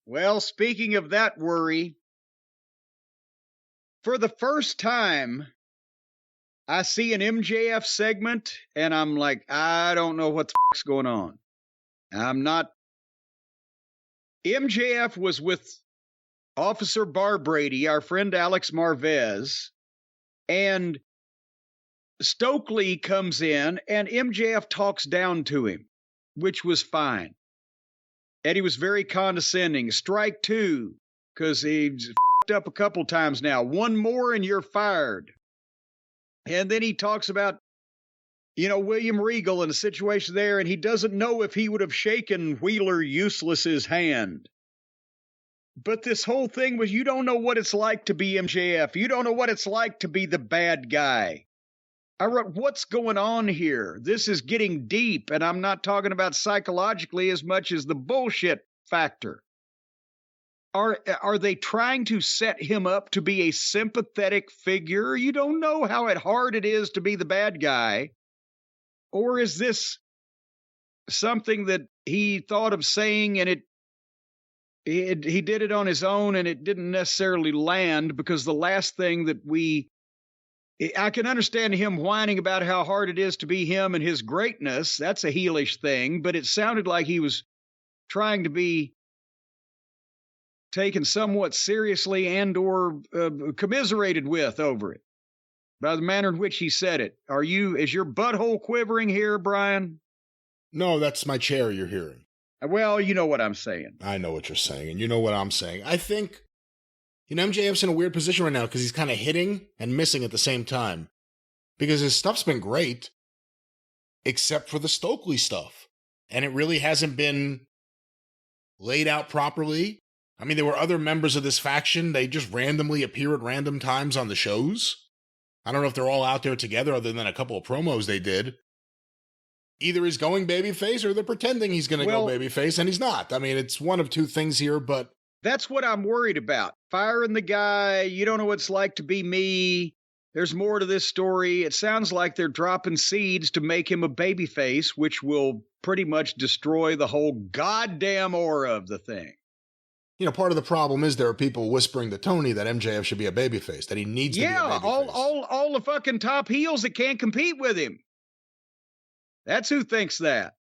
Well, speaking of that worry, for the first time, I see an MJF segment and I'm like, I don't know what the fuck's going on. I'm not. MJF was with Officer Bar Brady, our friend Alex Marvez, and Stokely comes in and MJF talks down to him, which was fine. And he was very condescending. Strike two, because he's fucked up a couple times now. One more and you're fired. And then he talks about, William Regal and a situation there, and he doesn't know if he would have shaken Wheeler Useless's hand. But this whole thing was, you don't know what it's like to be MJF. You don't know what it's like to be the bad guy. I wrote, what's going on here? This is getting deep, and I'm not talking about psychologically as much as the bullshit factor. Are they trying to set him up to be a sympathetic figure? You don't know how hard it is to be the bad guy. Or is this something that he thought of saying and he did it on his own and it didn't necessarily land? Because the last thing that I can understand him whining about how hard it is to be him and his greatness. That's a heelish thing, but it sounded like he was trying to be taken somewhat seriously and or commiserated with over it by the manner in which he said it. Is your butthole quivering here, Brian? No, that's my chair you're hearing. Well, you know what I'm saying. I know what you're saying, and you know what I'm saying. I think, MJF's in a weird position right now because he's kind of hitting and missing at the same time. Because his stuff's been great, except for the Stokely stuff. And it really hasn't been laid out properly. I mean, there were other members of this faction. They just randomly appear at random times on the shows. I don't know if they're all out there together other than a couple of promos they did. Either he's going babyface or they're pretending he's going to go babyface, and he's not. I mean, it's one of two things here, but... That's what I'm worried about. Firing the guy, you don't know what it's like to be me. There's more to this story. It sounds like they're dropping seeds to make him a babyface, which will pretty much destroy the whole goddamn aura of the thing. Part of the problem is there are people whispering to Tony that MJF should be a babyface, that he needs to be a babyface. Yeah, all the fucking top heels that can't compete with him. That's who thinks that.